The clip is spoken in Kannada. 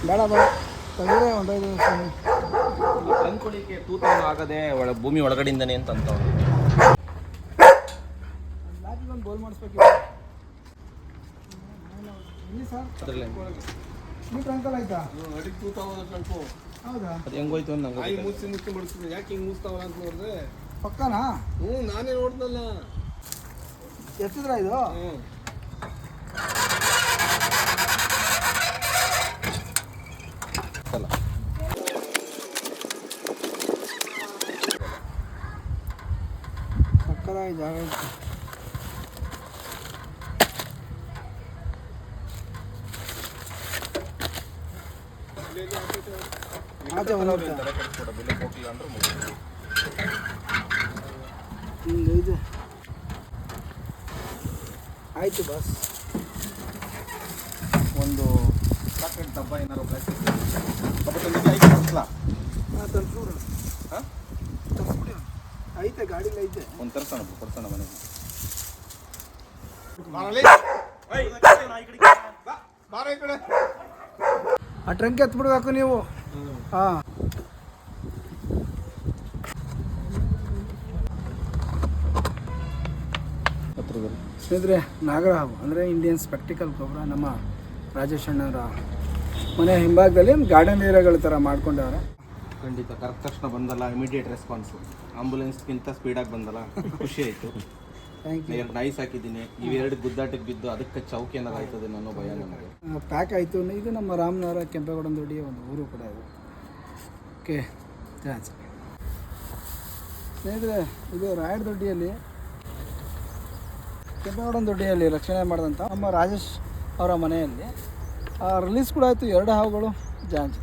ಬೇಡ ಬೇಡ ತೆಗೆದ್ರೆ ಒಂದೈದು ತಂದ್ಕೊಳಿಕ್ಕೆ ತೂತ ಆಗದೆ ಭೂಮಿ ಒಳಗಡೆಯಿಂದನೇ ಅಂತ ಒಂದು ಬೋಲ್ ಮಾಡಿಸ್ಬೇಕಿತ್ತು ಸರ್ ಅದರಲ್ಲಿ ಈ ಟ್ರಂಕಲ್ ಆಯ್ತಾ ಅಡಿಗೆ ತೂತ ಟ್ರಂಕು ಹೌದಾ ಅದು ಹೆಂಗೋಯ್ತು ಅಂತ ನಂಗೆ ಮುಚ್ಚಿ ಬಿಡಿಸಿದ್ರು ಯಾಕೆ ಹಿಂಗೆ ಮುಚ್ತಾವಲ್ಲ ಅಂತ ನೋಡಿದ್ರೆ ಪಕ್ಕನಾ ನಾನೇ ನೋಡ್ದಲ್ಲ ಎತ್ತಿದ್ರ ಇದು ಪಕ್ಕದಾಗಿ ಜಾಗ ಇತ್ತು ಆಚೆ ಇದು ಆಯಿತು ಬಸ್ ಒಂದು ಸಾಕೆಟ್ ಡಬ್ಬ ಏನಾರು ಹಾಂ ತರಿಸ್ಬಿಡು ಹಾಂ ತರಿಸ್ಬಿಡಿ ಐತೆ ಗಾಡಿಲಿ ಐತೆ ಒಂದು ತರ್ಸೋಣ ಕೊಡ್ಸೋಣ ಮನೆಗೆ ಬಾರ ಈ ಕಡೆ ಆ ಟ್ರಂಕ್ ಎತ್ಬಿಡ್ಬೇಕು ನೀವು ಹಾಂ ಸ್ನೇಹಿತರೆ ನಾಗರಹಾವು ಅಂದರೆ ಇಂಡಿಯನ್ ಸ್ಪೆಕ್ಟಿಕಲ್ ಗೊಬ್ಬರ ನಮ್ಮ ರಾಜೇಶ್ ಅಣ್ಣವರ ಮನೆ ಹಿಂಭಾಗದಲ್ಲಿ ಗಾರ್ಡನ್ ಏರಿಯಾಗಳ ಥರ ಮಾಡ್ಕೊಂಡವ್ರೆ. ಖಂಡಿತ ಕರೆಕ್ಟ್ ತಕ್ಷಣ ಬಂದಲ್ಲ ಇಮಿಡಿಯೇಟ್ ರೆಸ್ಪಾನ್ಸು ಆಂಬುಲೆನ್ಸ್ಗಿಂತ ಸ್ಪೀಡಾಗಿ ಬಂದಲ್ಲ ಖುಷಿ ಆಯಿತು. Thank you. 2 ನಾಯಿ ಸಾಕಿದ್ದೀನಿ, ಇವೆರಡು ಗುದ್ದಾಟಕ್ಕೆ ಬಿದ್ದು ಅದಕ್ಕೆ ಚೌಕಿ ಏನಾರು ಆಯ್ತದೆ ಅನ್ನೋ ಭಯ ನನಗೆ. ಪ್ಯಾಕ್ ಆಯಿತು. ಇದು ನಮ್ಮ ರಾಮನಗರ ಕೆಂಪೇಗೌಡನದೊಡ್ಡಿಯ ಒಂದು ಊರು ಕೂಡ ಇದು. ಓಕೆ ಥ್ಯಾಂಕ್ಸ್ ಸ್ನೇಹಿತರೆ. ಇದು ರಾಯರದೊಡ್ಡಿಯಲ್ಲಿ ಕೆಂಪೇಗೌಡನದೊಡ್ಡಿಯಲ್ಲಿ ರಕ್ಷಣೆ ಮಾಡಿದಂಥ ನಮ್ಮ ರಾಜೇಶ್ ಅವರ ಮನೆಯಲ್ಲಿ ರಿಲೀಸ್ ಕೂಡ ಆಯಿತು 2 ಹಾವುಗಳು ಜಾಂಜಿ.